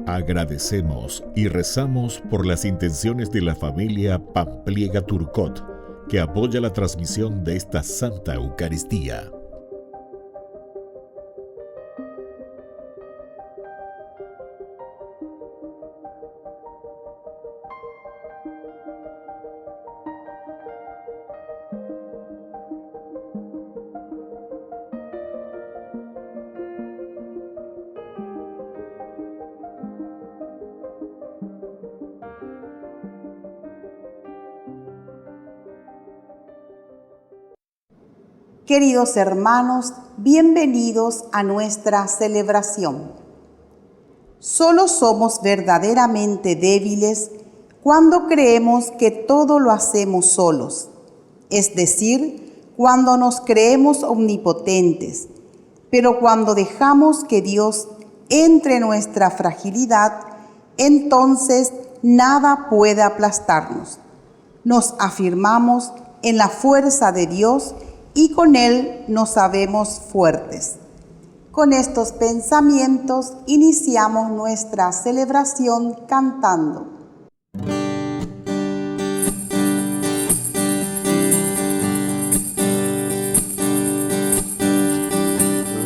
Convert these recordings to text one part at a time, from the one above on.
Agradecemos y rezamos por las intenciones de la familia Pampliega Turcot, que apoya la transmisión de esta Santa Eucaristía. Queridos hermanos, bienvenidos a nuestra celebración. Solo somos verdaderamente débiles cuando creemos que todo lo hacemos solos, es decir, cuando nos creemos omnipotentes, pero cuando dejamos que Dios entre en nuestra fragilidad, entonces nada puede aplastarnos. Nos afirmamos en la fuerza de Dios y con Él nos sabemos fuertes. Con estos pensamientos iniciamos nuestra celebración cantando.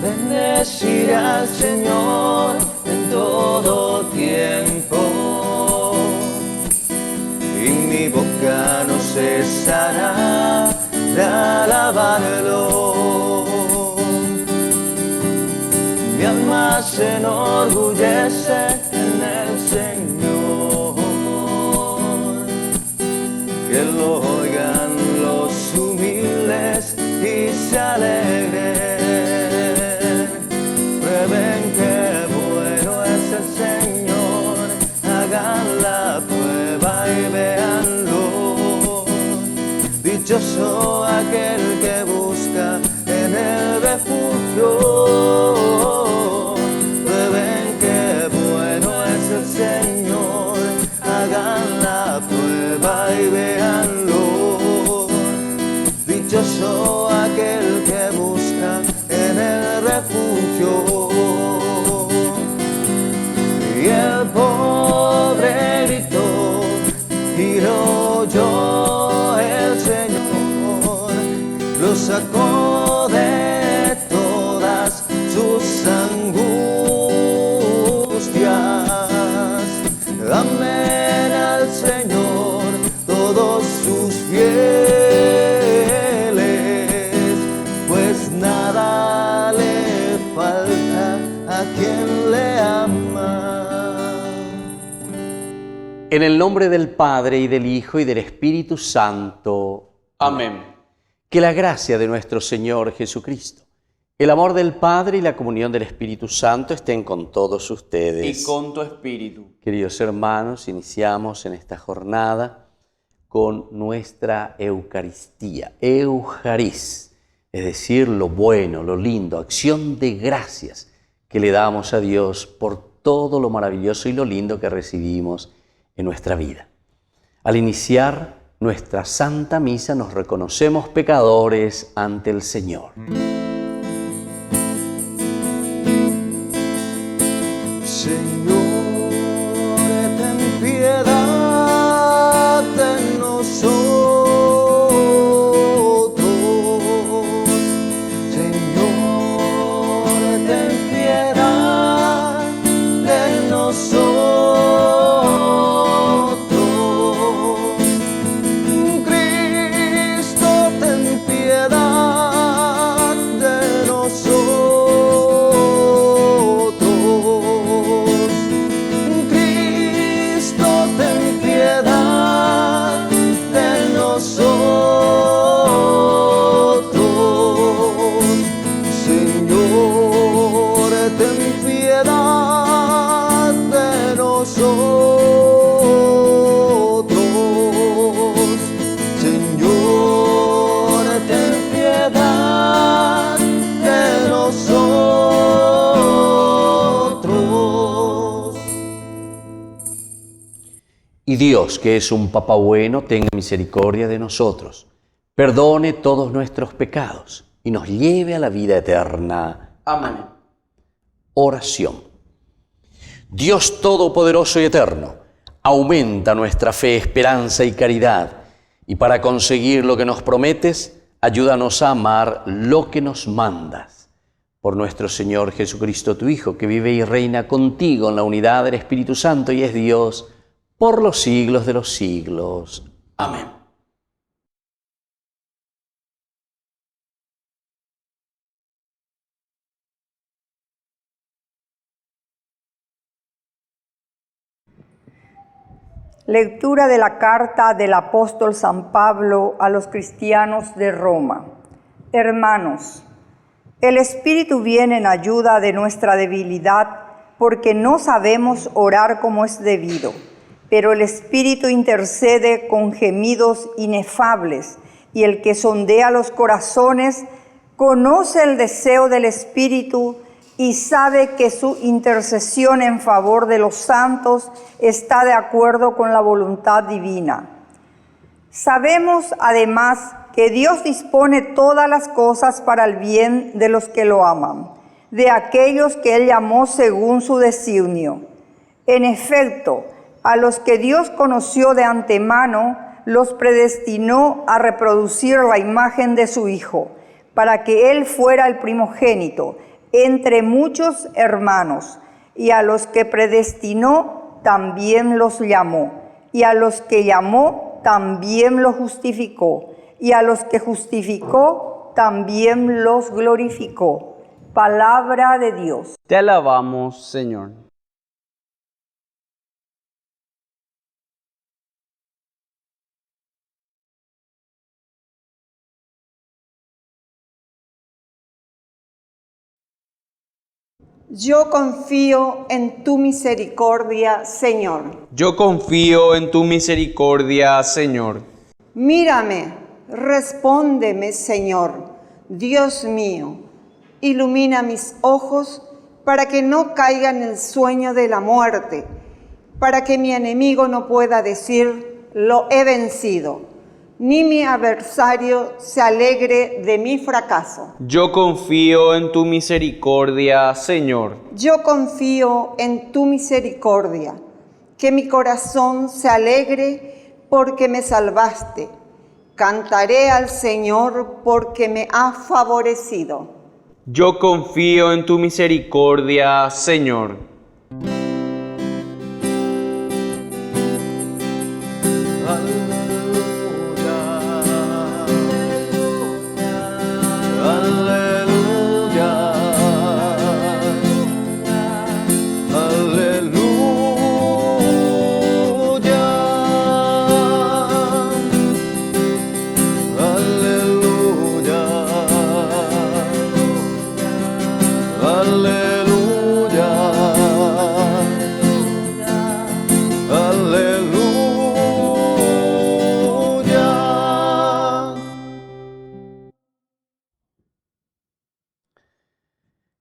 Bendeciré al Señor en todo tiempo, y mi boca no cesará de alabarlo. Mi alma se enorgullece en el Señor, que lo oigan los humildes y se alegren. Prueben qué bueno es el Señor, hagan la prueba y véanlo. Dichoso aquel que busca en el refugio. Prueben qué bueno es el Señor, hagan la prueba y véanlo. Dichoso aquel que busca en el refugio. Y el pobre gritó y lo oyó el Señor, lo sacó de todas sus angustias. Amen al Señor todos sus fieles, pues nada le falta a quien le ama. En el nombre del Padre, y del Hijo, y del Espíritu Santo. Amén. Que la gracia de nuestro Señor Jesucristo, el amor del Padre y la comunión del Espíritu Santo estén con todos ustedes. Y con tu espíritu. Queridos hermanos, iniciamos en esta jornada con nuestra Eucaristía, Eujarís, es decir, lo bueno, lo lindo, acción de gracias que le damos a Dios por todo lo maravilloso y lo lindo que recibimos en nuestra vida. Al iniciar nuestra Santa Misa nos reconocemos pecadores ante el Señor. Señor, ten piedad de nosotros. Señor, ten piedad de nosotros. Cristo, ten piedad Dios, que es un Papá bueno, tenga misericordia de nosotros, perdone todos nuestros pecados y nos lleve a la vida eterna. Amén. Oración. Dios Todopoderoso y Eterno, aumenta nuestra fe, esperanza y caridad, y para conseguir lo que nos prometes, ayúdanos a amar lo que nos mandas. Por nuestro Señor Jesucristo, tu Hijo, que vive y reina contigo en la unidad del Espíritu Santo y es Dios por los siglos de los siglos. Amén. Lectura de la carta del apóstol San Pablo a los cristianos de Roma. Hermanos, el Espíritu viene en ayuda de nuestra debilidad porque no sabemos orar como es debido, pero el Espíritu intercede con gemidos inefables, y el que sondea los corazones conoce el deseo del Espíritu y sabe que su intercesión en favor de los santos está de acuerdo con la voluntad divina. Sabemos además que Dios dispone todas las cosas para el bien de los que lo aman, de aquellos que Él llamó según su designio. En efecto, a los que Dios conoció de antemano, los predestinó a reproducir la imagen de su Hijo, para que Él fuera el primogénito entre muchos hermanos. Y a los que predestinó, también los llamó. Y a los que llamó, también los justificó. Y a los que justificó, también los glorificó. Palabra de Dios. Te alabamos, Señor. Yo confío en tu misericordia, Señor. Yo confío en tu misericordia, Señor. Mírame, respóndeme, Señor, Dios mío. Ilumina mis ojos para que no caiga en el sueño de la muerte, para que mi enemigo no pueda decir, lo he vencido, ni mi adversario se alegre de mi fracaso. Yo confío en tu misericordia, Señor. Yo confío en tu misericordia, que mi corazón se alegre porque me salvaste. Cantaré al Señor porque me ha favorecido. Yo confío en tu misericordia, Señor.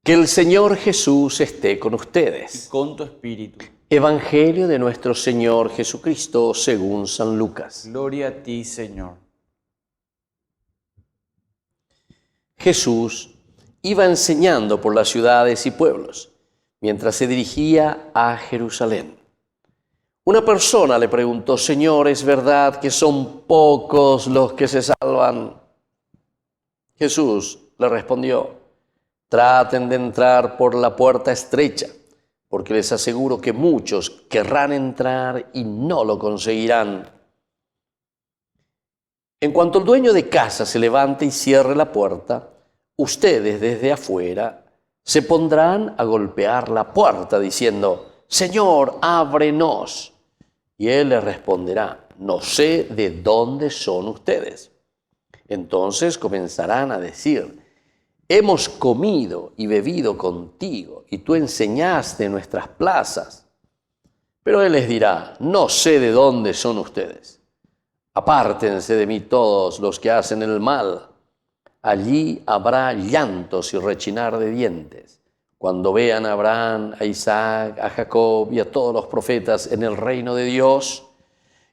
Que el Señor Jesús esté con ustedes. Y con tu espíritu. Evangelio de nuestro Señor Jesucristo según San Lucas. Gloria a ti, Señor. Jesús iba enseñando por las ciudades y pueblos mientras se dirigía a Jerusalén. Una persona le preguntó: Señor, ¿es verdad que son pocos los que se salvan? Jesús le respondió: traten de entrar por la puerta estrecha, porque les aseguro que muchos querrán entrar y no lo conseguirán. En cuanto el dueño de casa se levante y cierre la puerta, ustedes desde afuera se pondrán a golpear la puerta diciendo: Señor, ábrenos. Y él les responderá: no sé de dónde son ustedes. Entonces comenzarán a decir: hemos comido y bebido contigo, y tú enseñaste en nuestras plazas. Pero él les dirá: no sé de dónde son ustedes. Apártense de mí todos los que hacen el mal. Allí habrá llantos y rechinar de dientes, cuando vean a Abraham, a Isaac, a Jacob y a todos los profetas en el reino de Dios.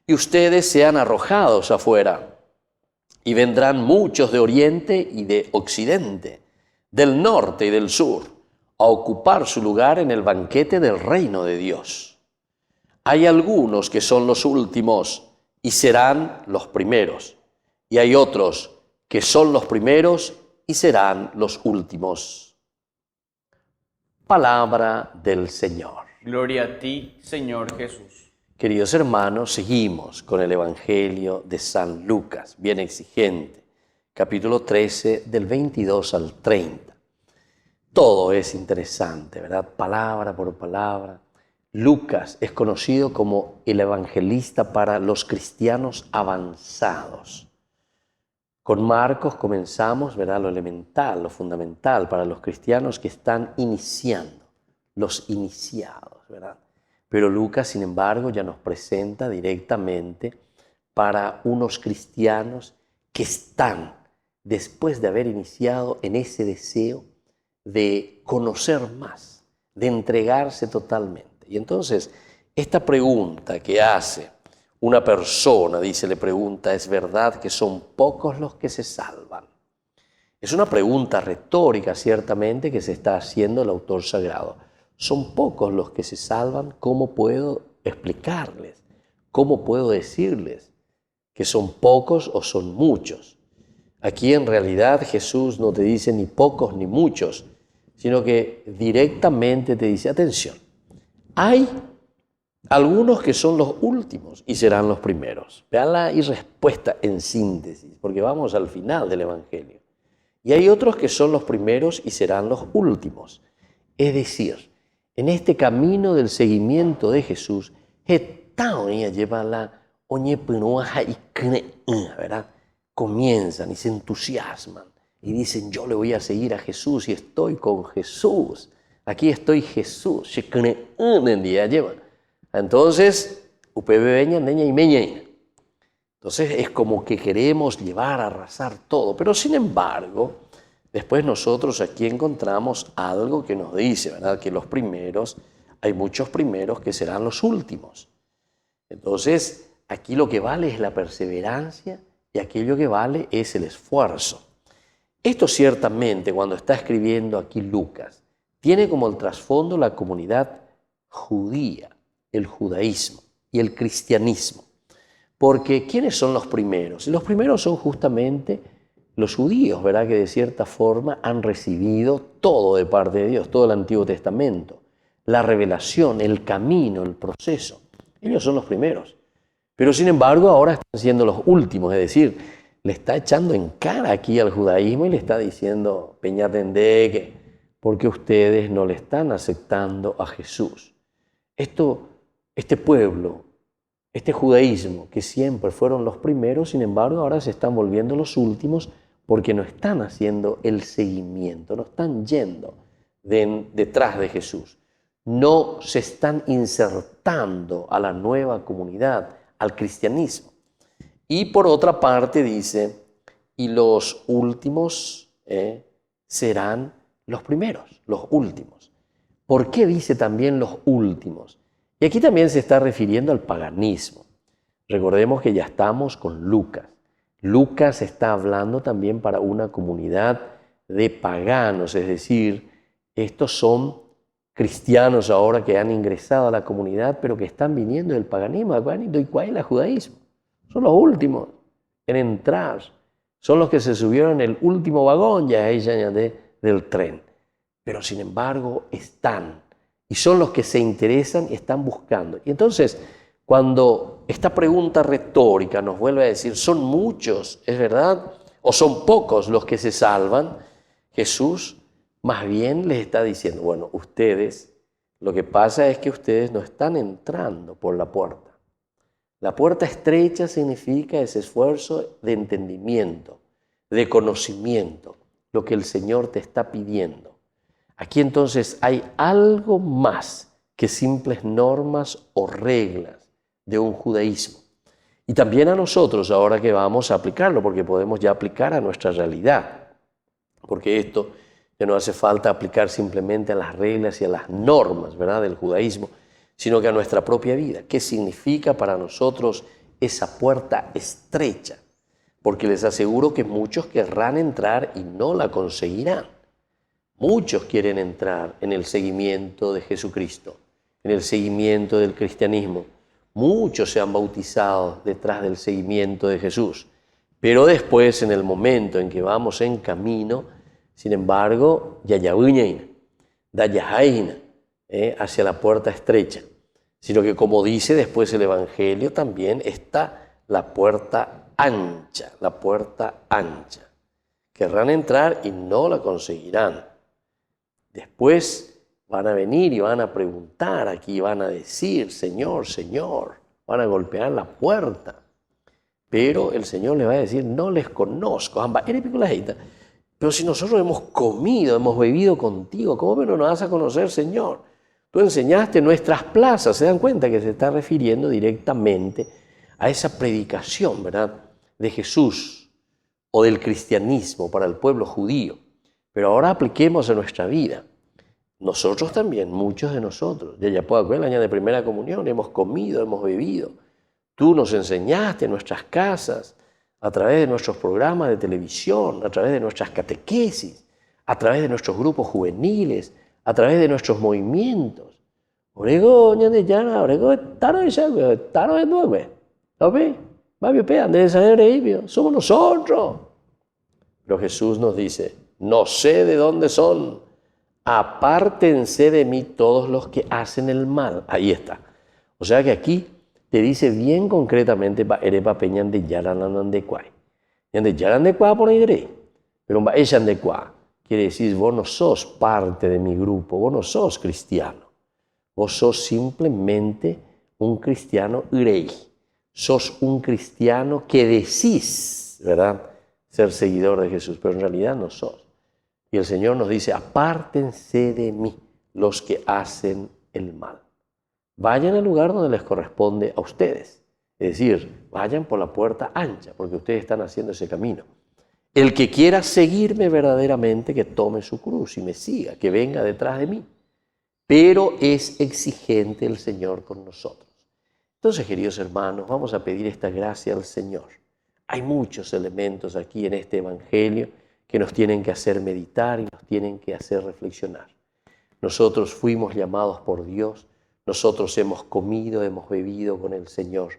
y ustedes sean arrojados afuera. Y vendrán muchos de oriente y de occidente, del norte y del sur, a ocupar su lugar en el banquete del reino de Dios. Hay algunos que son los últimos y serán los primeros, y hay otros que son los primeros y serán los últimos. Palabra del Señor. Gloria a ti, Señor Jesús. Queridos hermanos, seguimos con el Evangelio de San Lucas, bien exigente, capítulo 13, del 22 al 30. Todo es interesante, ¿verdad? Palabra por palabra. Lucas es conocido como el evangelista para los cristianos avanzados. Con Marcos comenzamos, ¿verdad? Lo elemental, lo fundamental para los cristianos que están iniciando, los iniciados, ¿verdad? Pero Lucas, sin embargo, ya nos presenta directamente para unos cristianos que están, después de haber iniciado en ese deseo de conocer más, de entregarse totalmente. Y entonces, esta pregunta que hace una persona, le pregunta, ¿es verdad que son pocos los que se salvan? Es una pregunta retórica, ciertamente, que se está haciendo el autor sagrado. Son pocos los que se salvan. ¿Cómo puedo explicarles? ¿Cómo puedo decirles que son pocos o son muchos? Aquí en realidad Jesús no te dice ni pocos ni muchos, sino que directamente te dice, atención, hay algunos que son los últimos y serán los primeros. Vean la respuesta en síntesis, porque vamos al final del Evangelio. Y hay otros que son los primeros y serán los últimos. Es decir, en este camino del seguimiento de Jesús, ¿verdad? Comienzan y se entusiasman y dicen, yo le voy a seguir a Jesús y estoy con Jesús. Aquí estoy Jesús. Entonces, entonces es como que queremos llevar a arrasar todo. Pero sin embargo, después nosotros aquí encontramos algo que nos dice, ¿verdad? Que los primeros, hay muchos primeros que serán los últimos. Entonces, aquí lo que vale es la perseverancia y aquello que vale es el esfuerzo. Esto ciertamente, cuando está escribiendo aquí Lucas, tiene como el trasfondo la comunidad judía, el judaísmo y el cristianismo. Porque ¿quiénes son los primeros? Los primeros son justamente los judíos, ¿verdad? Que de cierta forma han recibido todo de parte de Dios, todo el Antiguo Testamento, la revelación, el camino, el proceso. Ellos son los primeros. Pero sin embargo ahora están siendo los últimos, es decir, le está echando en cara aquí al judaísmo y le está diciendo, peñatendeque, porque ustedes no le están aceptando a Jesús. Este pueblo, este judaísmo, que siempre fueron los primeros, sin embargo ahora se están volviendo los últimos porque no están haciendo el seguimiento, no están yendo detrás de Jesús. No se están insertando a la nueva comunidad, al cristianismo. Y por otra parte dice, y los últimos serán los primeros, los últimos. ¿Por qué dice también los últimos? Y aquí también se está refiriendo al paganismo. Recordemos que ya estamos con Lucas. Lucas está hablando también para una comunidad de paganos, es decir, estos son cristianos ahora que han ingresado a la comunidad, pero que están viniendo del paganismo. ¿Y cuál es el judaísmo? Son los últimos en entrar. Son los que se subieron en el último vagón, ya del tren. Pero sin embargo están. Y son los que se interesan y están buscando. Y entonces, cuando esta pregunta retórica nos vuelve a decir, ¿son muchos, es verdad? ¿O son pocos los que se salvan? Jesús más bien les está diciendo, bueno, ustedes, lo que pasa es que ustedes no están entrando por la puerta. La puerta estrecha significa ese esfuerzo de entendimiento, de conocimiento, lo que el Señor te está pidiendo. Aquí entonces hay algo más que simples normas o reglas de un judaísmo. Y también a nosotros ahora que vamos a aplicarlo, porque podemos ya aplicar a nuestra realidad. Porque esto ya no hace falta aplicar simplemente a las reglas y a las normas, ¿verdad?, del judaísmo, sino que a nuestra propia vida. ¿Qué significa para nosotros esa puerta estrecha, porque les aseguro que muchos querrán entrar y no la conseguirán. Muchos quieren entrar en el seguimiento de Jesucristo, en el seguimiento del cristianismo. Muchos se han bautizado detrás del seguimiento de Jesús, pero después, en el momento en que vamos en camino, sin embargo, hacia la puerta estrecha, sino que, como dice después el Evangelio, también está la puerta ancha, Querrán entrar y no la conseguirán. Después van a venir y van a preguntar, aquí van a decir, Señor, Señor, van a golpear la puerta. Pero el Señor les va a decir, no les conozco. Pero si nosotros hemos comido, hemos bebido contigo, ¿cómo no nos vas a conocer, Señor? Tú enseñaste en nuestras plazas. Se dan cuenta que se está refiriendo directamente a esa predicación, ¿verdad?, de Jesús o del cristianismo para el pueblo judío. Pero ahora apliquemos a nuestra vida. Nosotros también, muchos de nosotros, ya puedo el año de primera comunión, hemos comido, hemos bebido. Tú nos enseñaste en nuestras casas, a través de nuestros programas de televisión, a través de nuestras catequesis, a través de nuestros grupos juveniles, a través de nuestros movimientos. Somos nosotros. Pero Jesús nos dice, no sé de dónde son, apártense de mí todos los que hacen el mal. Ahí está. O sea que aquí te dice bien concretamente, pero quiere decir, vos no sos parte de mi grupo, vos no sos cristiano. Vos sos simplemente un cristiano irei. Sos un cristiano que decís, ¿verdad?, ser seguidor de Jesús, pero en realidad no sos. Y el Señor nos dice, apártense de mí los que hacen el mal. Vayan al lugar donde les corresponde a ustedes. Es decir, vayan por la puerta ancha, porque ustedes están haciendo ese camino. El que quiera seguirme verdaderamente, que tome su cruz y me siga, que venga detrás de mí. Pero es exigente el Señor con nosotros. Entonces, queridos hermanos, vamos a pedir esta gracia al Señor. Hay muchos elementos aquí en este Evangelio que nos tienen que hacer meditar y nos tienen que hacer reflexionar. Nosotros fuimos llamados por Dios, nosotros hemos comido, hemos bebido con el Señor,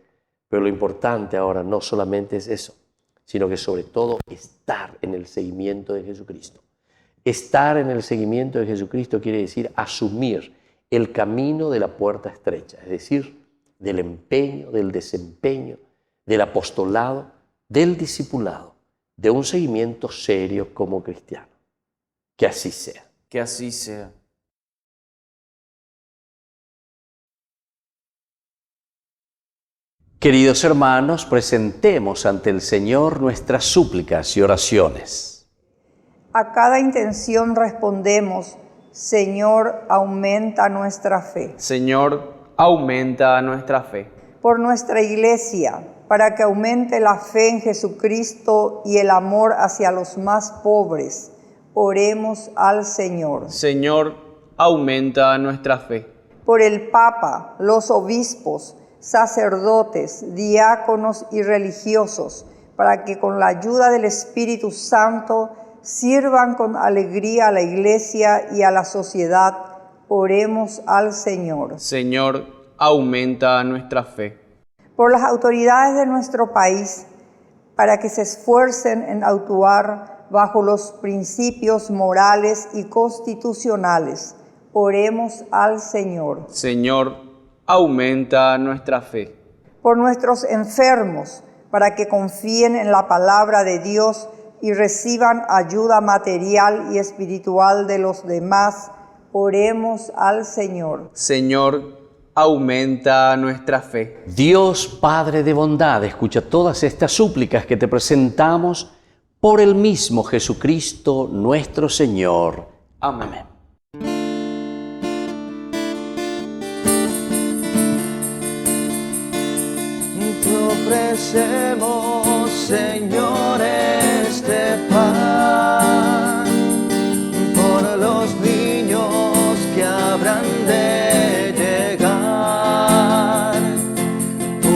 pero lo importante ahora no solamente es eso, sino que sobre todo estar en el seguimiento de Jesucristo. Estar en el seguimiento de Jesucristo quiere decir asumir el camino de la puerta estrecha, es decir, del empeño, del desempeño, del apostolado, del discipulado, de un seguimiento serio como cristiano. Que así sea. Que así sea. Queridos hermanos, presentemos ante el Señor nuestras súplicas y oraciones. A cada intención respondemos, Señor, aumenta nuestra fe. Señor, aumenta nuestra fe. Por nuestra Iglesia, para que aumente la fe en Jesucristo y el amor hacia los más pobres, oremos al Señor. Señor, aumenta nuestra fe. Por el Papa, los obispos, sacerdotes, diáconos y religiosos, para que con la ayuda del Espíritu Santo sirvan con alegría a la Iglesia y a la sociedad, oremos al Señor. Señor, aumenta nuestra fe. Por las autoridades de nuestro país, para que se esfuercen en actuar bajo los principios morales y constitucionales, oremos al Señor. Señor, aumenta nuestra fe. Por nuestros enfermos, para que confíen en la palabra de Dios y reciban ayuda material y espiritual de los demás, oremos al Señor. Señor, aumenta nuestra fe. Dios Padre de bondad, escucha todas estas súplicas que te presentamos por el mismo Jesucristo nuestro Señor. Amén. Te ofrecemos, Señor, este pan por los niños que habrán de llegar,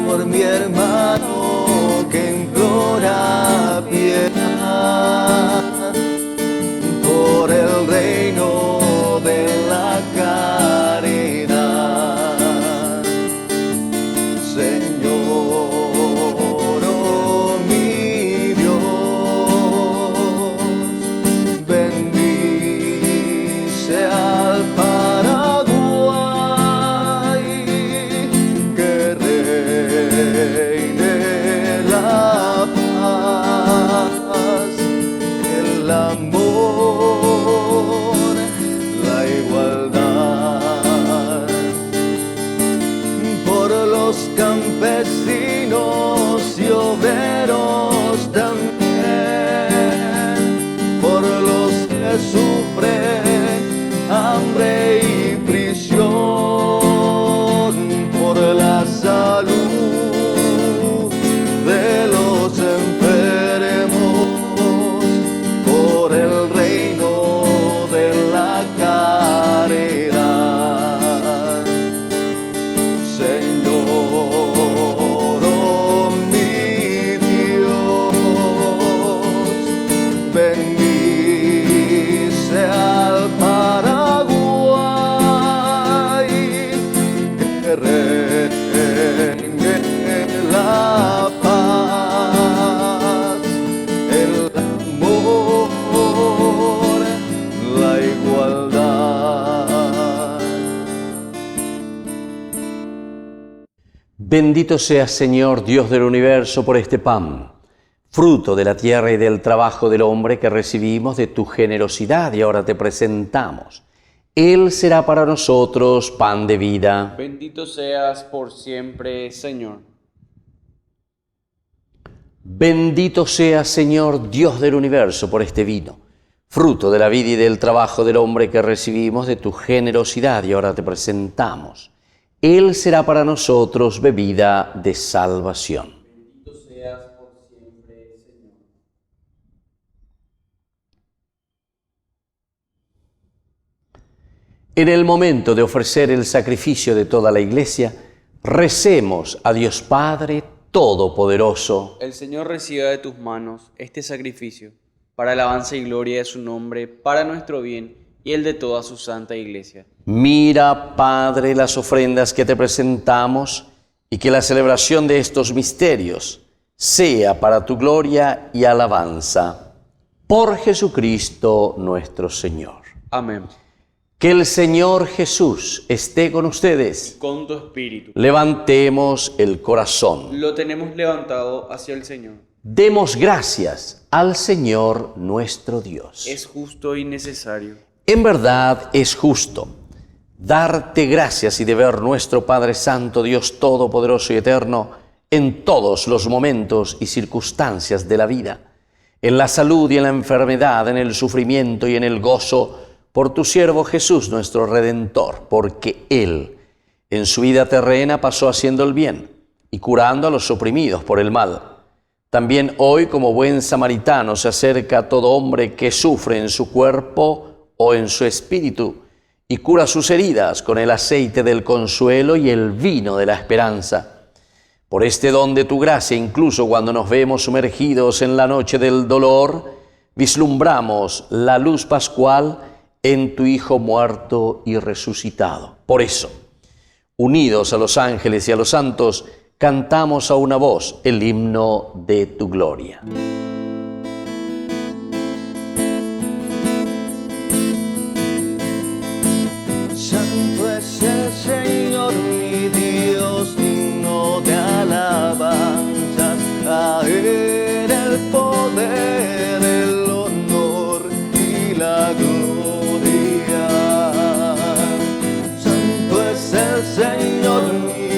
por mi hermano la paz, el amor, la igualdad. Por los campesinos y obreros también, por los que sufren hambre y prisión, por la salud de los enfermos, por el reino de la caridad. Señor, oh mi Dios, bendice al Paraguay, que reine la paz, el amor, la igualdad. Bendito seas, Señor, Dios del universo, por este pan, fruto de la tierra y del trabajo del hombre que recibimos de tu generosidad y ahora te presentamos. Él será para nosotros pan de vida. Bendito seas por siempre, Señor. Bendito seas, Señor, Dios del universo, por este vino, fruto de la vida y del trabajo del hombre que recibimos de tu generosidad y ahora te presentamos. Él será para nosotros bebida de salvación. Bendito seas por siempre, Señor. En el momento de ofrecer el sacrificio de toda la Iglesia, recemos a Dios Padre Todopoderoso. El Señor reciba de tus manos este sacrificio, para alabanza y gloria de su nombre, para nuestro bien y el de toda su santa Iglesia. Mira, Padre, las ofrendas que te presentamos y que la celebración de estos misterios sea para tu gloria y alabanza. Por Jesucristo nuestro Señor. Amén. Que el Señor Jesús esté con ustedes. Con tu espíritu. Levantemos el corazón. Lo tenemos levantado hacia el Señor. Demos gracias al Señor nuestro Dios. Es justo y necesario. En verdad es justo darte gracias y deber nuestro Padre Santo, Dios Todopoderoso y Eterno, en todos los momentos y circunstancias de la vida, en la salud y en la enfermedad, en el sufrimiento y en el gozo, por tu siervo Jesús nuestro Redentor, porque Él en su vida terrena pasó haciendo el bien y curando a los oprimidos por el mal. También hoy, como buen samaritano, se acerca a todo hombre que sufre en su cuerpo o en su espíritu y cura sus heridas con el aceite del consuelo y el vino de la esperanza. Por este don de tu gracia, incluso cuando nos vemos sumergidos en la noche del dolor, vislumbramos la luz pascual en tu Hijo muerto y resucitado. Por eso, unidos a los ángeles y a los santos, cantamos a una voz el himno de tu gloria. Santo es el Señor, mi Dios, digno de alabanzas. A Él el poder, el honor y la gloria. Santo es el Señor, mi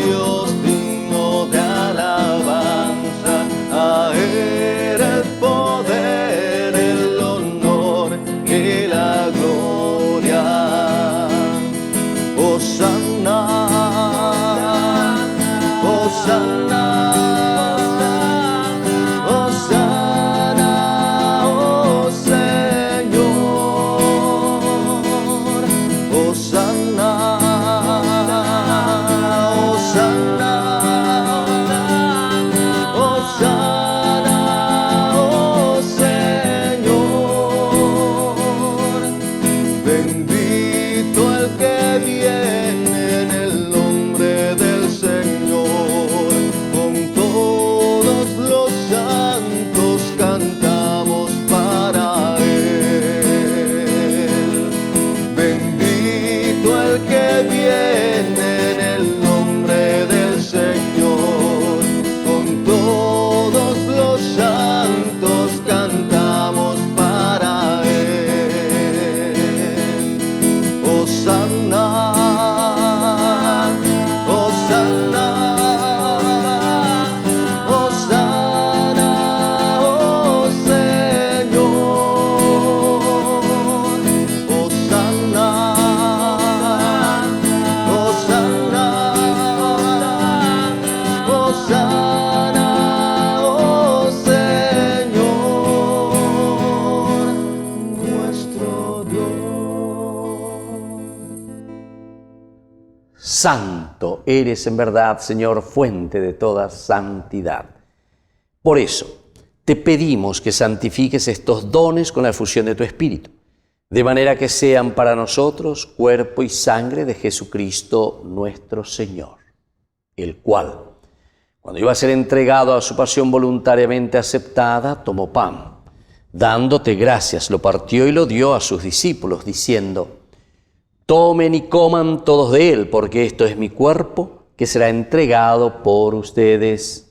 Dios, digno de alabanza. A Él Santo eres en verdad, Señor, fuente de toda santidad. Por eso, te pedimos que santifiques estos dones con la efusión de tu Espíritu, de manera que sean para nosotros cuerpo y sangre de Jesucristo nuestro Señor, el cual, cuando iba a ser entregado a su pasión voluntariamente aceptada, tomó pan. Dándote gracias, lo partió y lo dio a sus discípulos, diciendo: tomen y coman todos de él, porque esto es mi cuerpo, que será entregado por ustedes.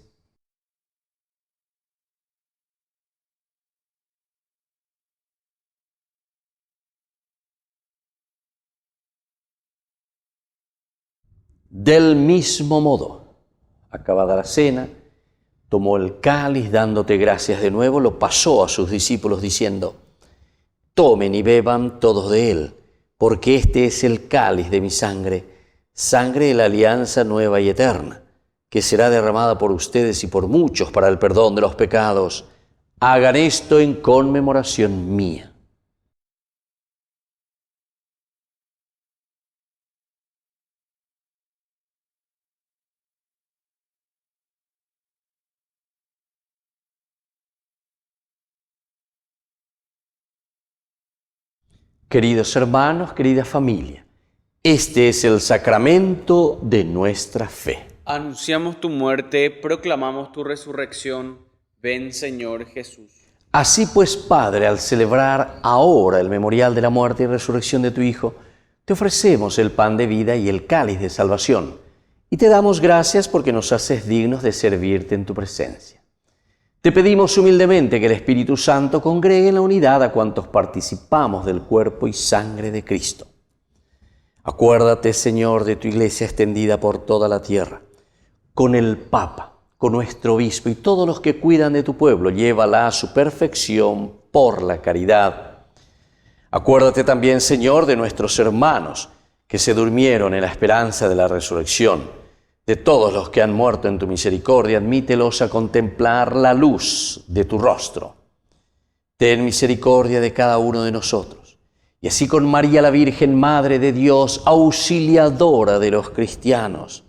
Del mismo modo, acabada la cena, tomó el cáliz, dándote gracias de nuevo, lo pasó a sus discípulos diciendo: tomen y beban todos de él, porque este es el cáliz de mi sangre, sangre de la alianza nueva y eterna, que será derramada por ustedes y por muchos para el perdón de los pecados. Hagan esto en conmemoración mía. Queridos hermanos, querida familia, este es el sacramento de nuestra fe. Anunciamos tu muerte, proclamamos tu resurrección. Ven, Señor Jesús. Así pues, Padre, al celebrar ahora el memorial de la muerte y resurrección de tu Hijo, te ofrecemos el pan de vida y el cáliz de salvación, y te damos gracias porque nos haces dignos de servirte en tu presencia. Te pedimos humildemente que el Espíritu Santo congregue en la unidad a cuantos participamos del cuerpo y sangre de Cristo. Acuérdate, Señor, de tu Iglesia extendida por toda la tierra, con el Papa, con nuestro obispo y todos los que cuidan de tu pueblo. Llévala a su perfección por la caridad. Acuérdate también, Señor, de nuestros hermanos que se durmieron en la esperanza de la resurrección. De todos los que han muerto en tu misericordia, admítelos a contemplar la luz de tu rostro. Ten misericordia de cada uno de nosotros, y así con María la Virgen, Madre de Dios, auxiliadora de los cristianos,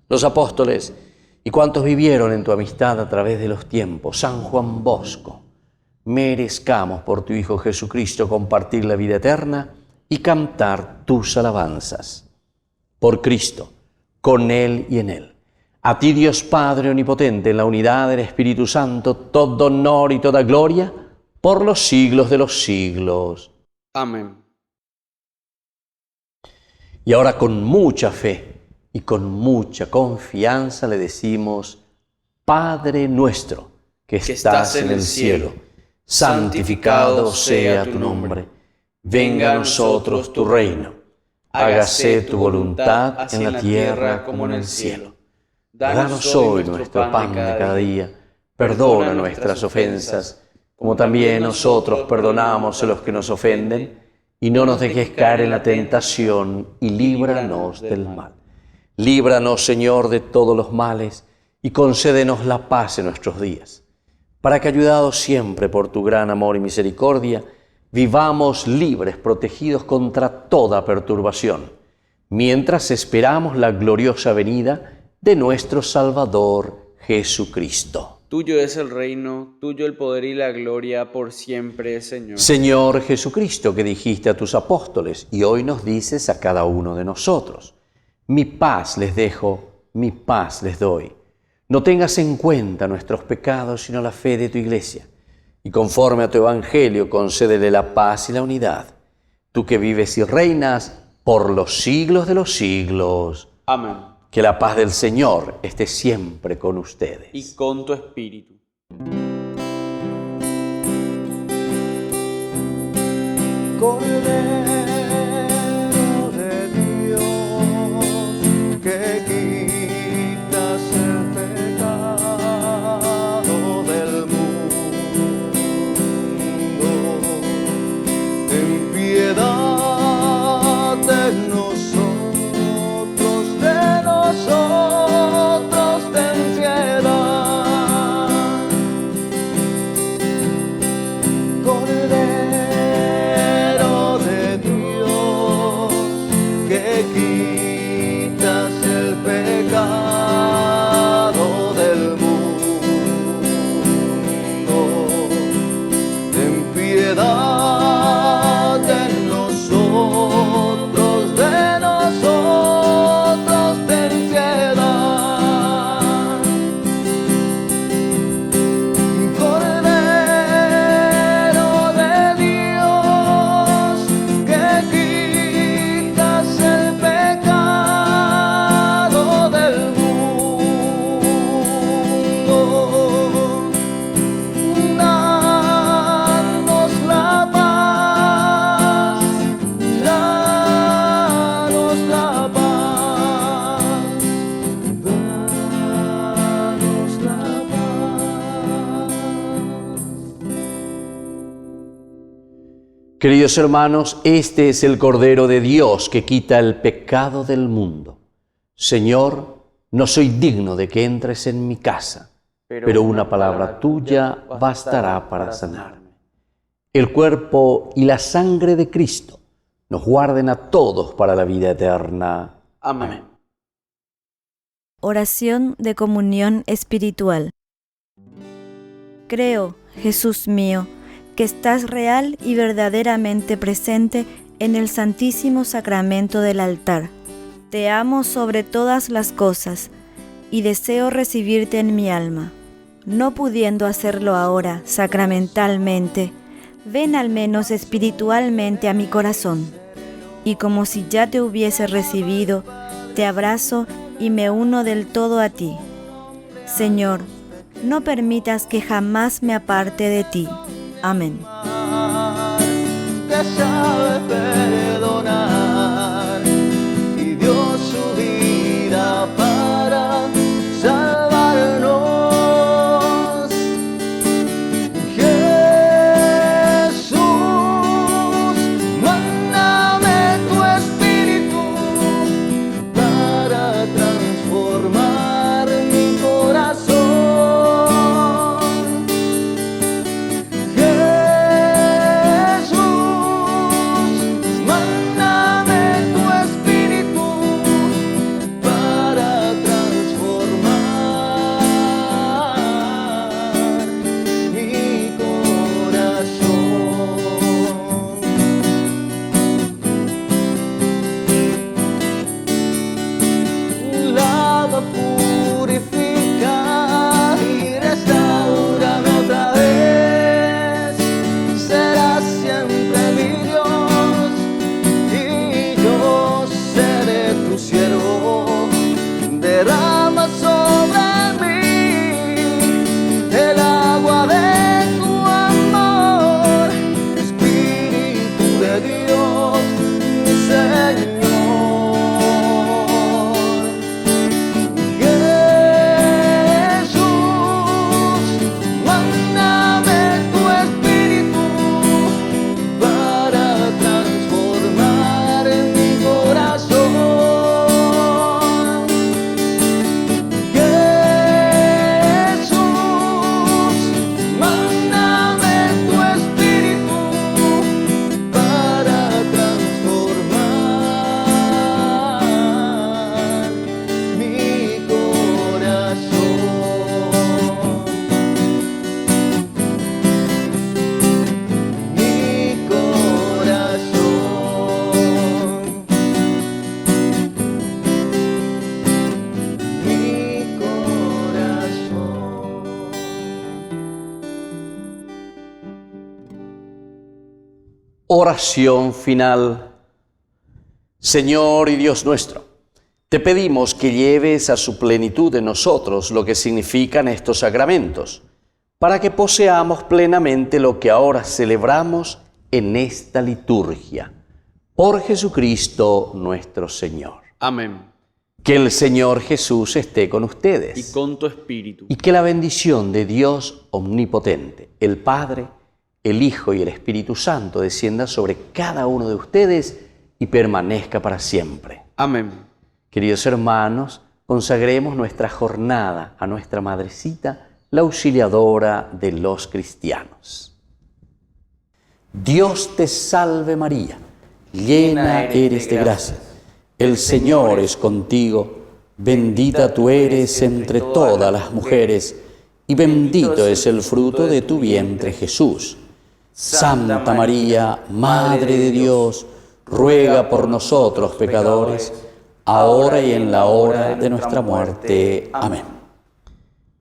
los apóstoles y cuantos vivieron en tu amistad a través de los tiempos, San Juan Bosco, merezcamos por tu Hijo Jesucristo compartir la vida eterna y cantar tus alabanzas. Por Cristo, con Él y en Él. A ti, Dios Padre Omnipotente, en la unidad del Espíritu Santo, todo honor y toda gloria por los siglos de los siglos. Amén. Y ahora con mucha fe y con mucha confianza le decimos: Padre nuestro, que estás en el cielo, santificado sea tu nombre. Venga a nosotros tu reino. Hágase tu voluntad en la tierra como en el cielo. Danos hoy nuestro pan de cada día. Perdona nuestras ofensas, como también nosotros perdonamos a los que nos ofenden. Y no nos dejes caer en la tentación, y líbranos del mal. Líbranos, Señor, de todos los males, y concédenos la paz en nuestros días, para que, ayudados siempre por tu gran amor y misericordia, vivamos libres, protegidos contra toda perturbación, mientras esperamos la gloriosa venida de nuestro Salvador Jesucristo. Tuyo es el reino, tuyo el poder y la gloria por siempre, Señor. Señor Jesucristo, que dijiste a tus apóstoles y hoy nos dices a cada uno de nosotros: mi paz les dejo, mi paz les doy. No tengas en cuenta nuestros pecados, sino la fe de tu Iglesia. Y conforme a tu Evangelio, concédele la paz y la unidad. Tú que vives y reinas por los siglos de los siglos. Amén. Que la paz del Señor esté siempre con ustedes. Y con tu espíritu. Cordero de Dios, que quitas el pecado del mundo, ten piedad de nosotros, ten piedad. Cordero de Dios. Queridos hermanos, este es el Cordero de Dios que quita el pecado del mundo. Señor, no soy digno de que entres en mi casa, pero una palabra tuya bastará para sanarme. El cuerpo y la sangre de Cristo nos guarden a todos para la vida eterna. Amén. Oración de comunión espiritual. Creo, Jesús mío, que estás real y verdaderamente presente en el Santísimo Sacramento del altar. Te amo sobre todas las cosas y deseo recibirte en mi alma. No pudiendo hacerlo ahora sacramentalmente, ven al menos espiritualmente a mi corazón. Y como si ya te hubiese recibido, te abrazo y me uno del todo a ti. Señor, no permitas que jamás me aparte de ti. Amén. Que sabe perdonar y dio su vida para salvarnos. Jesús, mándame tu espíritu para transformar mi corazón. Oración final. Señor y Dios nuestro, te pedimos que lleves a su plenitud en nosotros lo que significan estos sacramentos, para que poseamos plenamente lo que ahora celebramos en esta liturgia. Por Jesucristo nuestro Señor. Amén. Que el Señor Jesús esté con ustedes. Y con tu espíritu. Y que la bendición de Dios omnipotente, el Padre, el Hijo y el Espíritu Santo descienda sobre cada uno de ustedes y permanezca para siempre. Amén. Queridos hermanos, consagremos nuestra jornada a nuestra Madrecita, la auxiliadora de los cristianos. Dios te salve María, llena eres de gracia. El Señor es contigo, bendita tú eres entre todas las mujeres, y bendito es el fruto de tu vientre Jesús. Santa María, Madre de Dios, ruega por nosotros pecadores, ahora y en la hora de nuestra muerte. Amén.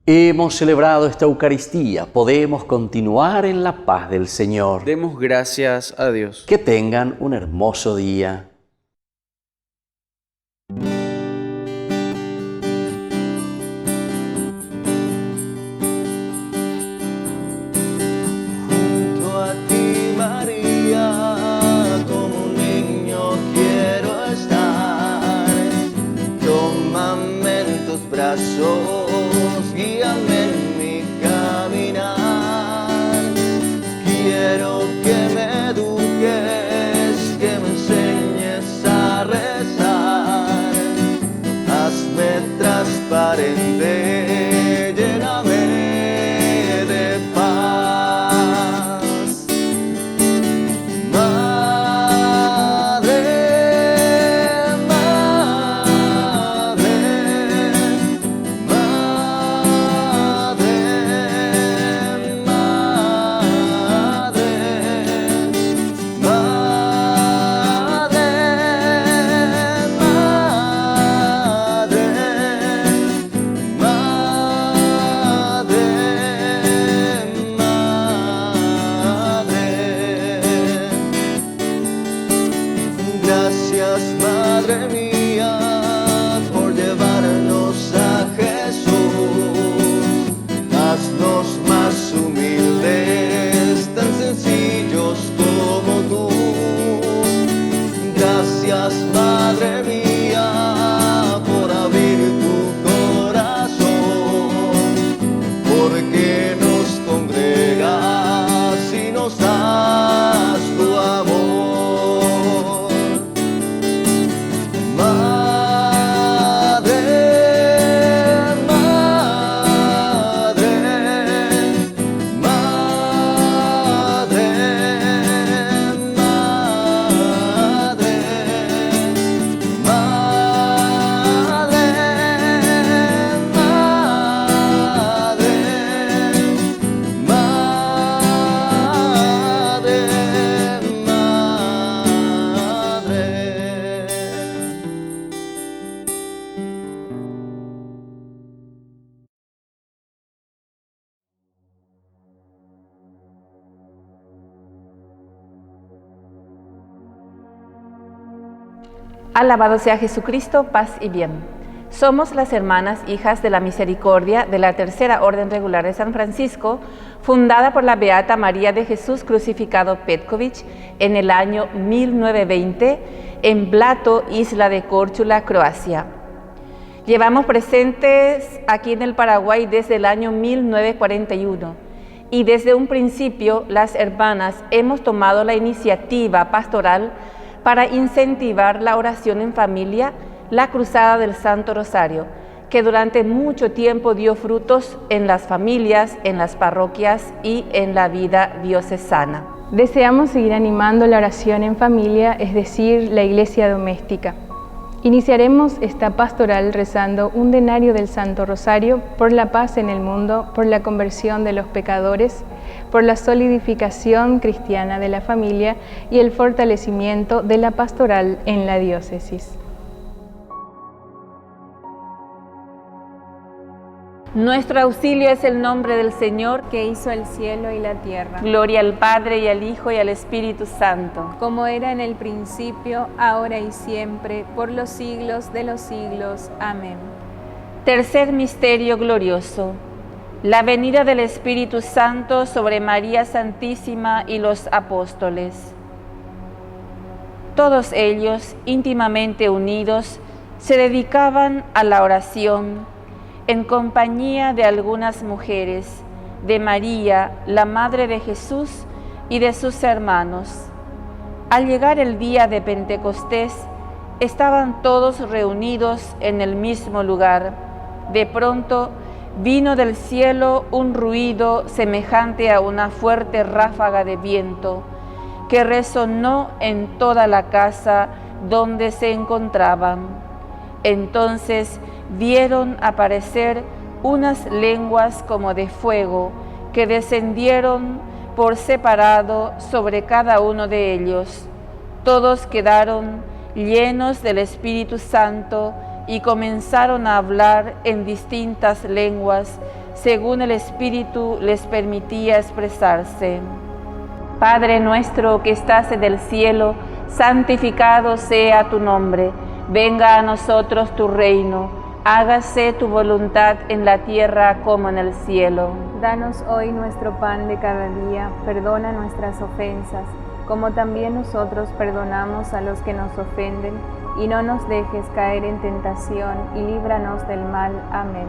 Hemos celebrado esta Eucaristía, podemos continuar en la paz del Señor. Demos gracias a Dios. Que tengan un hermoso día. Guíame en mi caminar. Quiero que me eduques porque nos congregas y nos das tu amor. Alabado sea Jesucristo, paz y bien. Somos las hermanas hijas de la misericordia de la Tercera Orden Regular de San Francisco, fundada por la Beata María de Jesús Crucificado Petković en el año 1920 en Blato, isla de Córčula, Croacia. Llevamos presentes aquí en el Paraguay desde el año 1941 y desde un principio las hermanas hemos tomado la iniciativa pastoral para incentivar la oración en familia, la Cruzada del Santo Rosario, que durante mucho tiempo dio frutos en las familias, en las parroquias y en la vida diocesana. Deseamos seguir animando la oración en familia, es decir, la iglesia doméstica. Iniciaremos esta pastoral rezando un denario del Santo Rosario por la paz en el mundo, por la conversión de los pecadores, por la solidificación cristiana de la familia y el fortalecimiento de la pastoral en la diócesis. Nuestro auxilio es el nombre del Señor, que hizo el cielo y la tierra. Gloria al Padre, y al Hijo, y al Espíritu Santo. Como era en el principio, ahora y siempre, por los siglos de los siglos. Amén. Tercer misterio glorioso. La venida del Espíritu Santo sobre María Santísima y los apóstoles. Todos ellos, íntimamente unidos, se dedicaban a la oración en compañía de algunas mujeres, de María, la Madre de Jesús, y de sus hermanos. Al llegar el día de Pentecostés, estaban todos reunidos en el mismo lugar. De pronto, vino del cielo un ruido semejante a una fuerte ráfaga de viento, que resonó en toda la casa donde se encontraban. Entonces vieron aparecer unas lenguas como de fuego, que descendieron por separado sobre cada uno de ellos. Todos quedaron llenos del Espíritu Santo y comenzaron a hablar en distintas lenguas, según el Espíritu les permitía expresarse. Padre nuestro que estás en el cielo, santificado sea tu nombre. Venga a nosotros tu reino. Hágase tu voluntad en la tierra como en el cielo. Danos hoy nuestro pan de cada día. Perdona nuestras ofensas, como también nosotros perdonamos a los que nos ofenden. Y no nos dejes caer en tentación, y líbranos del mal. Amén.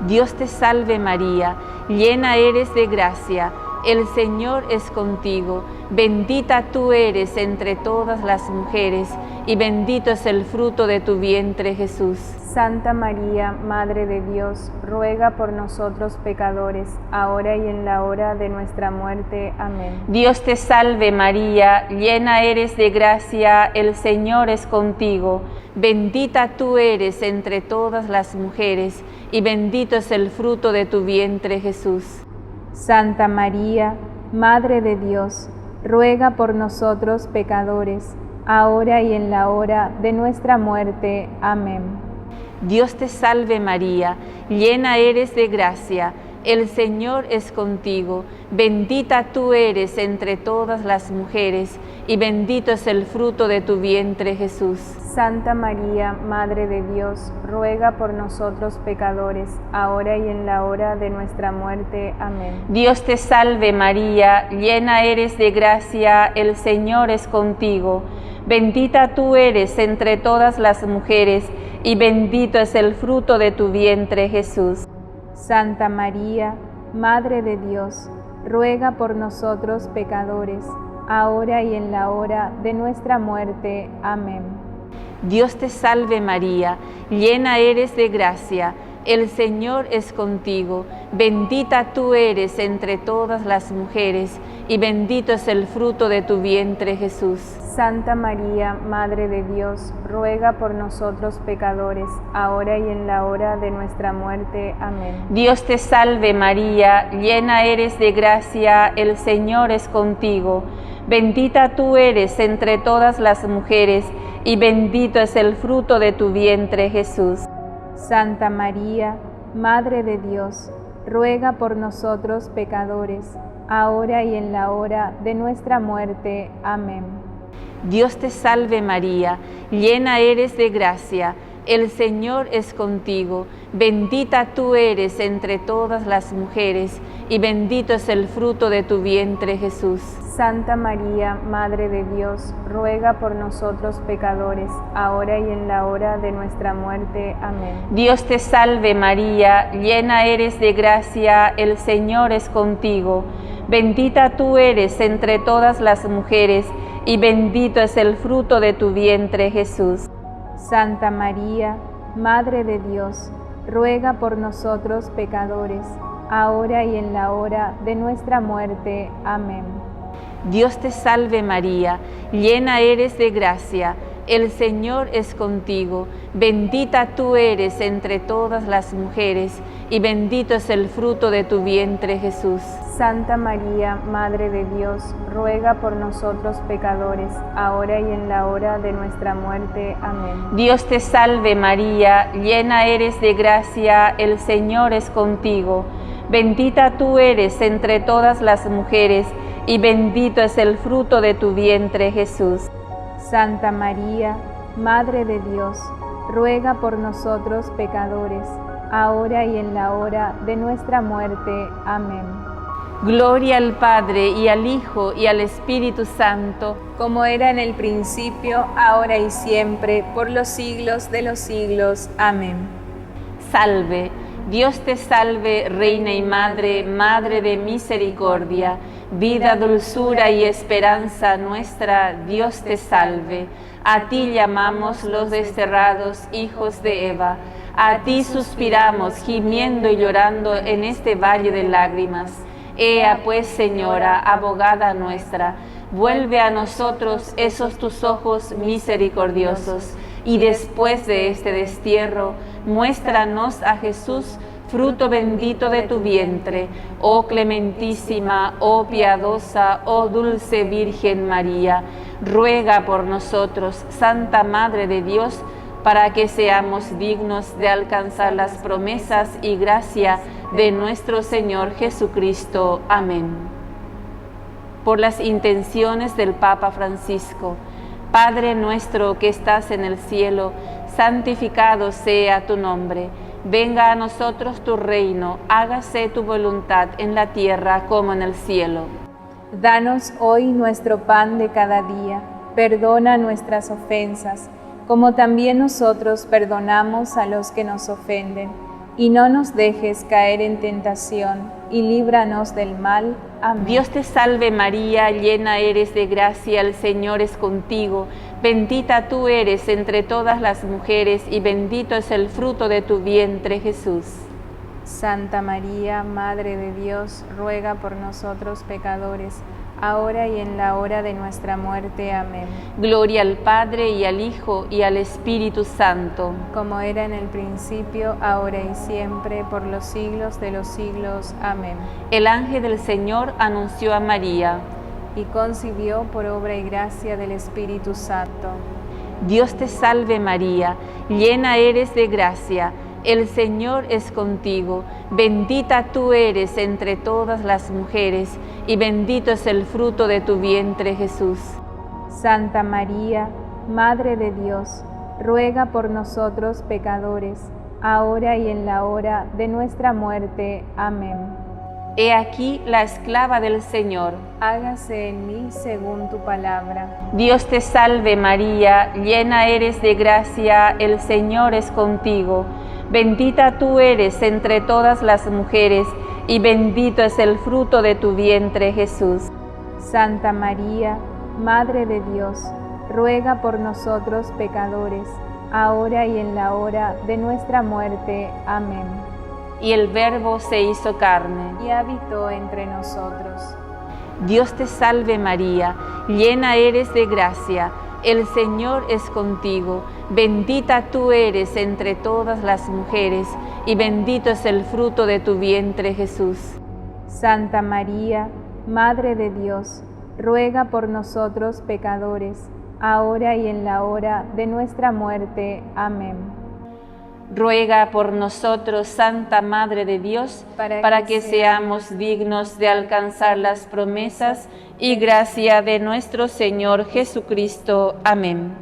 Dios te salve María, llena eres de gracia, el Señor es contigo. Bendita tú eres entre todas las mujeres, y bendito es el fruto de tu vientre, Jesús. Santa María, Madre de Dios, ruega por nosotros pecadores, ahora y en la hora de nuestra muerte. Amén. Dios te salve María, llena eres de gracia, el Señor es contigo. Bendita tú eres entre todas las mujeres, y bendito es el fruto de tu vientre, Jesús. Santa María, Madre de Dios, ruega por nosotros pecadores, ahora y en la hora de nuestra muerte. Amén. Dios te salve María, llena eres de gracia, el Señor es contigo. Bendita tú eres entre todas las mujeres, y bendito es el fruto de tu vientre, Jesús. Santa María, Madre de Dios, ruega por nosotros pecadores, ahora y en la hora de nuestra muerte. Amén. Dios te salve María, llena eres de gracia, el Señor es contigo. Bendita tú eres entre todas las mujeres, y bendito es el fruto de tu vientre, Jesús. Santa María, Madre de Dios, ruega por nosotros pecadores, ahora y en la hora de nuestra muerte. Amén. Dios te salve María, llena eres de gracia, el Señor es contigo, bendita tú eres entre todas las mujeres, y bendito es el fruto de tu vientre Jesús. Santa María, Madre de Dios, ruega por nosotros pecadores, ahora y en la hora de nuestra muerte. Amén. Dios te salve María, llena eres de gracia, el Señor es contigo, bendita tú eres entre todas las mujeres, y bendito es el fruto de tu vientre Jesús. Santa María, Madre de Dios, ruega por nosotros pecadores, ahora y en la hora de nuestra muerte. Amén. Dios te salve María, llena eres de gracia, el Señor es contigo, bendita tú eres entre todas las mujeres, y bendito es el fruto de tu vientre Jesús. Santa María, Madre de Dios, ruega por nosotros pecadores, ahora y en la hora de nuestra muerte. Amén. Dios te salve María, llena eres de gracia, el Señor es contigo, bendita tú eres entre todas las mujeres, y bendito es el fruto de tu vientre Jesús. Santa María, Madre de Dios, ruega por nosotros pecadores, ahora y en la hora de nuestra muerte. Amén. Dios te salve María, llena eres de gracia, el Señor es contigo, bendita tú eres entre todas las mujeres, y bendito es el fruto de tu vientre Jesús. Santa María, Madre de Dios, ruega por nosotros pecadores, ahora y en la hora de nuestra muerte. Amén. Dios te salve María, llena eres de gracia, el Señor es contigo, bendita tú eres entre todas las mujeres, y bendito es el fruto de tu vientre Jesús. Santa María, Madre de Dios, ruega por nosotros pecadores, ahora y en la hora de nuestra muerte. Amén. Gloria al Padre, y al Hijo, y al Espíritu Santo, como era en el principio, ahora y siempre, por los siglos de los siglos. Amén. Salve, Dios te salve, Reina y Madre, Madre de misericordia, vida, dulzura y esperanza nuestra, Dios te salve. A ti llamamos los desterrados hijos de Eva, a ti suspiramos, gimiendo y llorando en este valle de lágrimas. Ea pues, Señora, abogada nuestra, vuelve a nosotros esos tus ojos misericordiosos, y después de este destierro, muéstranos a Jesús, fruto bendito de tu vientre, oh clementísima, oh piadosa, oh dulce Virgen María, ruega por nosotros, Santa Madre de Dios, para que seamos dignos de alcanzar las promesas y gracia de nuestro Señor Jesucristo. Amén. Por las intenciones del Papa Francisco, Padre nuestro que estás en el cielo, santificado sea tu nombre. Venga a nosotros tu reino, hágase tu voluntad en la tierra como en el cielo. Danos hoy nuestro pan de cada día, perdona nuestras ofensas, como también nosotros perdonamos a los que nos ofenden. Y no nos dejes caer en tentación, y líbranos del mal. Amén. Dios te salve María, llena eres de gracia, el Señor es contigo. Bendita tú eres entre todas las mujeres, y bendito es el fruto de tu vientre, Jesús. Santa María, Madre de Dios, ruega por nosotros pecadores, ahora y en la hora de nuestra muerte. Amén. Gloria al Padre, y al Hijo, y al Espíritu Santo. Como era en el principio, ahora y siempre, por los siglos de los siglos. Amén. El ángel del Señor anunció a María, y concibió por obra y gracia del Espíritu Santo. Dios te salve María, llena eres de gracia, el Señor es contigo, bendita tú eres entre todas las mujeres, y bendito es el fruto de tu vientre, Jesús. Santa María, Madre de Dios, ruega por nosotros pecadores, ahora y en la hora de nuestra muerte. Amén. He aquí la esclava del Señor. Hágase en mí según tu palabra. Dios te salve María, llena eres de gracia, el Señor es contigo. Bendita tú eres entre todas las mujeres, y bendito es el fruto de tu vientre, Jesús. Santa María, Madre de Dios, ruega por nosotros pecadores, ahora y en la hora de nuestra muerte. Amén. Y el Verbo se hizo carne y habitó entre nosotros. Dios te salve María, llena eres de gracia, el Señor es contigo, bendita tú eres entre todas las mujeres, y bendito es el fruto de tu vientre, Jesús. Santa María, Madre de Dios, ruega por nosotros pecadores, ahora y en la hora de nuestra muerte. Amén. Ruega por nosotros, Santa Madre de Dios, para que seamos dignos de alcanzar las promesas y gracia de nuestro Señor Jesucristo. Amén.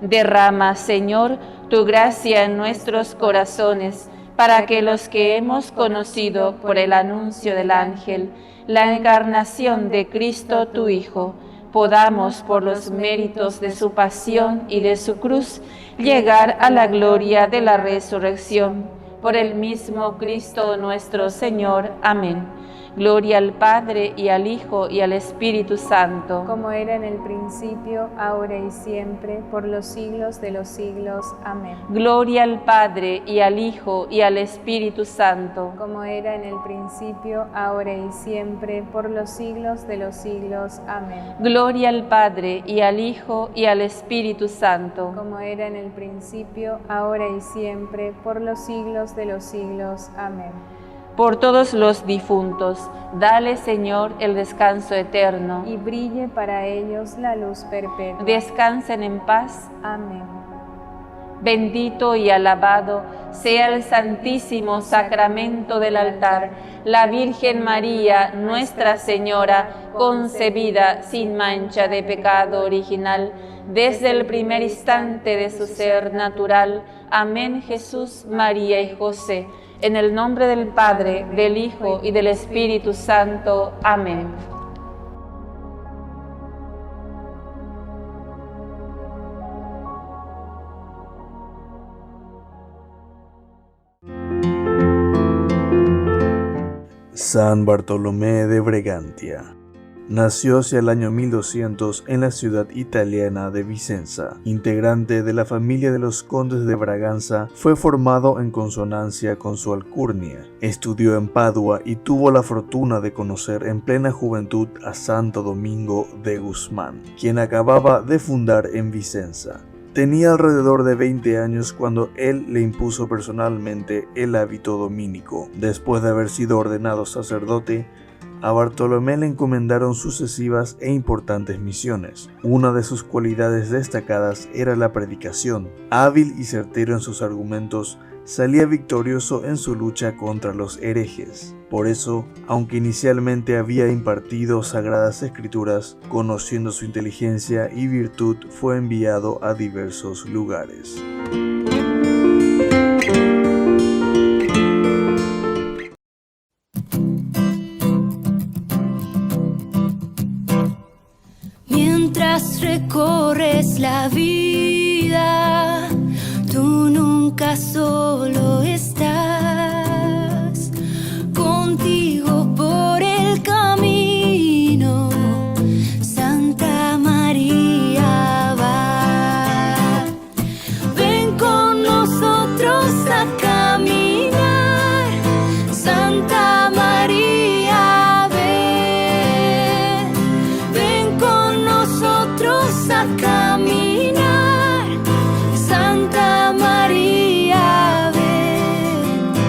Derrama, Señor, tu gracia en nuestros corazones, para que los que hemos conocido por el anuncio del ángel la encarnación de Cristo tu Hijo, podamos, por los méritos de su pasión y de su cruz, llegar a la gloria de la resurrección. Por el mismo Cristo nuestro Señor. Amén. Gloria al Padre, y al Hijo, y al Espíritu Santo. Como era en el principio, ahora y siempre, por los siglos de los siglos. Amén. Gloria al Padre, y al Hijo, y al Espíritu Santo. Como era en el principio, ahora y siempre, por los siglos de los siglos. Amén. Gloria al Padre, y al Hijo, y al Espíritu Santo. Como era en el principio, ahora y siempre, por los siglos de los siglos. Amén. Por todos los difuntos, dale, Señor, el descanso eterno. Y brille para ellos la luz perpetua. Descansen en paz. Amén. Bendito y alabado sea el santísimo sacramento del altar, la Virgen María, Nuestra Señora, concebida sin mancha de pecado original, desde el primer instante de su ser natural. Amén. Jesús, María y José. En el nombre del Padre, del Hijo y del Espíritu Santo. Amén. San Bartolomé de Bregantia. Nació hacia el año 1200 en la ciudad italiana de Vicenza. Integrante de la familia de los condes de Braganza, fue formado en consonancia con su alcurnia. Estudió en Padua y tuvo la fortuna de conocer en plena juventud a Santo Domingo de Guzmán, quien acababa de fundar en Vicenza. Tenía alrededor de 20 años cuando él le impuso personalmente el hábito dominico. Después de haber sido ordenado sacerdote, a Bartolomé le encomendaron sucesivas e importantes misiones. Una de sus cualidades destacadas era la predicación. Hábil y certero en sus argumentos, salía victorioso en su lucha contra los herejes. Por eso, aunque inicialmente había impartido sagradas escrituras, conociendo su inteligencia y virtud, fue enviado a diversos lugares. Recorres la vida, tú nunca solo estás, contigo por el camino, Santa María va. Ven con nosotros a caminar, Santa María ven, ven con nosotros a caminar, Santa María ven.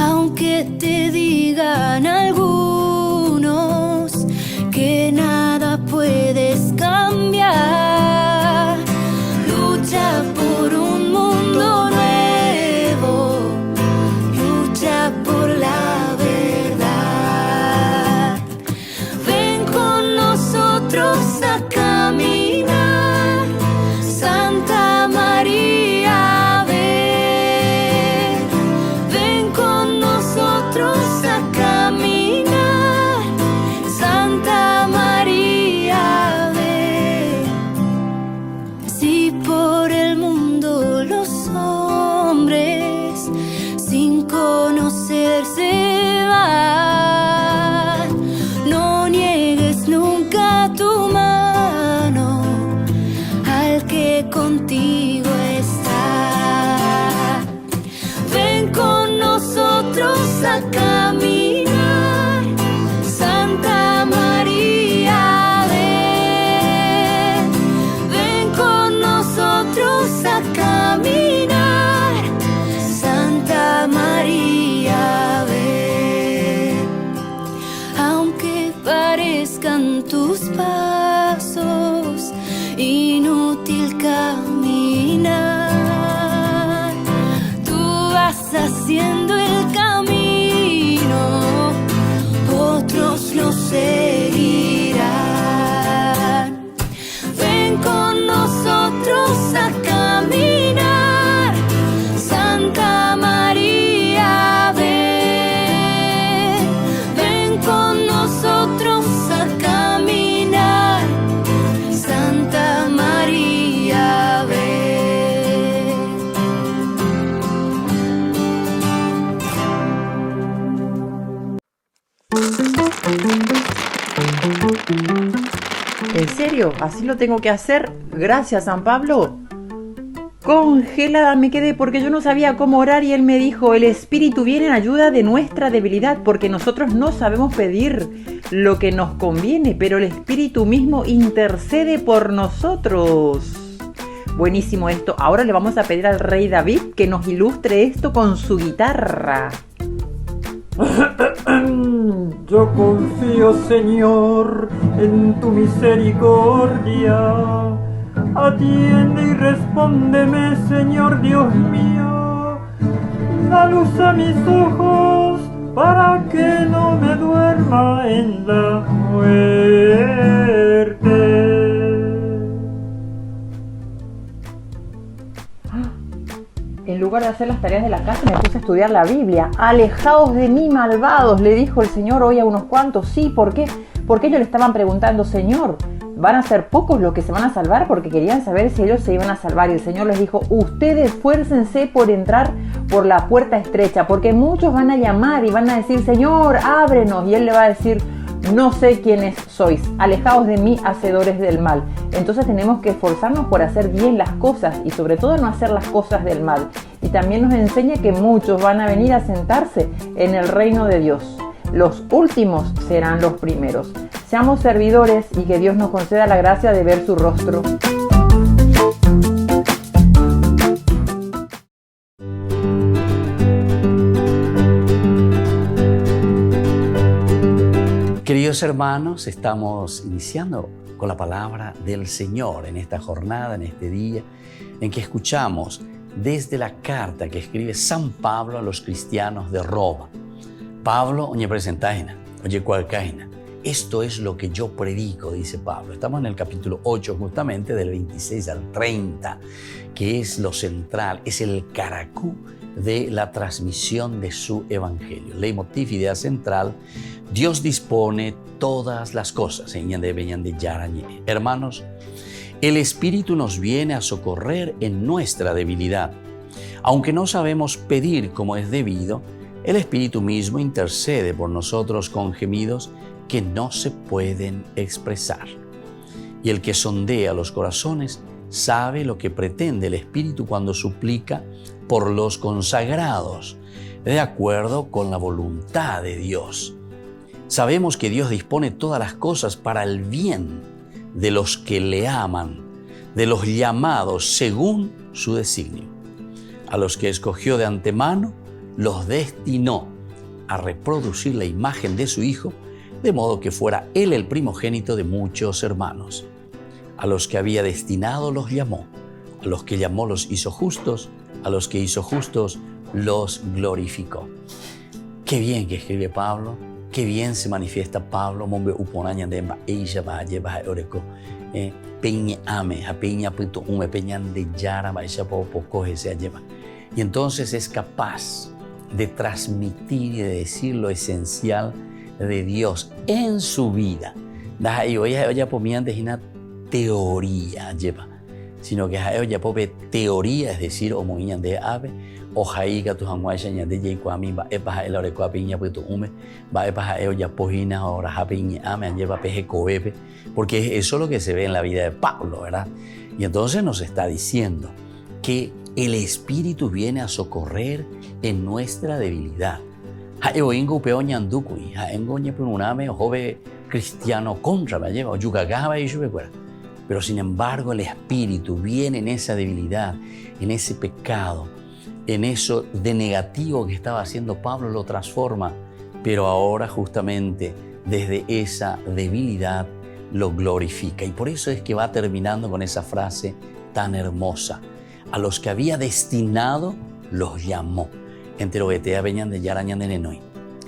Aunque te digan algunos que nada puedes cambiar, lucha por un mundo nuevo, lucha por la verdad. Ven con nosotros a caminar, Santa María ven, ven con nosotros a caminar, Santa María ven. Si por el mundo los hombres sin conocerse van, parezcan tus pasos, inútil caminar. Tú vas haciendo el camino, otros lo seguirán. Ven con nosotros a caminar, Santa María, ven. Ven con nosotros a caminar, Santa María, ven. ¿En serio? ¿Así lo tengo que hacer? Gracias, San Pablo. Congelada me quedé porque yo no sabía cómo orar y él me dijo: el Espíritu viene en ayuda de nuestra debilidad, porque nosotros no sabemos pedir lo que nos conviene, pero el Espíritu mismo intercede por nosotros. Buenísimo esto. Ahora le vamos a pedir al rey David que nos ilustre esto con su guitarra. Yo confío, Señor, en tu misericordia. Atiende y respóndeme, Señor Dios mío. Da luz a mis ojos para que no me duerma en la muerte. En lugar de hacer las tareas de la casa me puse a estudiar la Biblia. Alejaos de mí, malvados, le dijo el Señor hoy a unos cuantos. Sí, ¿por qué? Porque ellos le estaban preguntando: Señor, ¿van a ser pocos los que se van a salvar? Porque querían saber si ellos se iban a salvar. Y el Señor les dijo: ustedes esfuércense por entrar por la puerta estrecha, porque muchos van a llamar y van a decir: Señor, ábrenos. Y Él le va a decir: no sé quiénes sois, alejaos de mí, hacedores del mal. Entonces tenemos que esforzarnos por hacer bien las cosas y sobre todo no hacer las cosas del mal. Y también nos enseña que muchos van a venir a sentarse en el reino de Dios. Los últimos serán los primeros. Seamos servidores y que Dios nos conceda la gracia de ver su rostro. Queridos hermanos, estamos iniciando con la palabra del Señor en esta jornada, en este día, en que escuchamos desde la carta que escribe San Pablo a los cristianos de Roma. Pablo, oye, presentaina, oye, cualcaina. Esto es lo que yo predico, dice Pablo. Estamos en el capítulo 8, justamente del 26 al 30, que es lo central, es el caracú de la transmisión de su evangelio. Leitmotiv, idea central: Dios dispone todas las cosas. Hermanos, el Espíritu nos viene a socorrer en nuestra debilidad. Aunque no sabemos pedir como es debido, el Espíritu mismo intercede por nosotros con gemidos que no se pueden expresar. Y el que sondea los corazones sabe lo que pretende el Espíritu cuando suplica por los consagrados, de acuerdo con la voluntad de Dios. Sabemos que Dios dispone todas las cosas para el bien de los que le aman, de los llamados según su designio. A los que escogió de antemano, los destinó a reproducir la imagen de su Hijo, de modo que fuera Él el primogénito de muchos hermanos. A los que había destinado los llamó, a los que llamó los hizo justos, a los que hizo justos los glorificó. Qué bien que escribe Pablo, qué bien se manifiesta Pablo. Mombe uponaña de ella va a llevar oreko peña ame a peña punto ume peñan de yara va ella poco se lleva. Y entonces es capaz de transmitir y de decir lo esencial de Dios en su vida. Y ella pomían de una teoría lleva, sino que ella pone teoría, es decir, o moían de ave, o jaiga tu hanguaya de yequami va epaja el oreco piña puesto ume va epaja ella pojina ahora japiña ame lleva peje coebe, porque eso es lo que se ve en la vida de Pablo, ¿verdad? Y entonces nos está diciendo que el Espíritu viene a socorrer en nuestra debilidad. Cristiano contra me lleva, pero sin embargo el Espíritu viene en esa debilidad, en ese pecado, en eso de negativo que estaba haciendo Pablo, lo transforma, pero ahora justamente desde esa debilidad lo glorifica. Y por eso es que va terminando con esa frase tan hermosa. A los que había destinado, los llamó.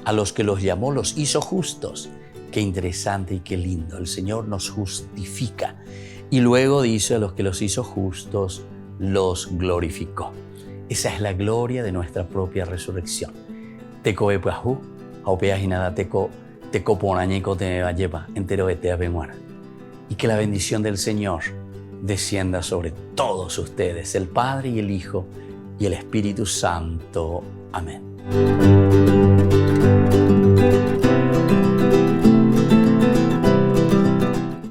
A los que los llamó, los hizo justos. Qué interesante y qué lindo. El Señor nos justifica. Y luego dice, a los que los hizo justos, los glorificó. Esa es la gloria de nuestra propia resurrección. Teco epuajú, aupeas y nada teco ponañeco te lleva entero etea bemuara. Y que la bendición del Señor descienda sobre todos ustedes, el Padre y el Hijo y el Espíritu Santo. Amén.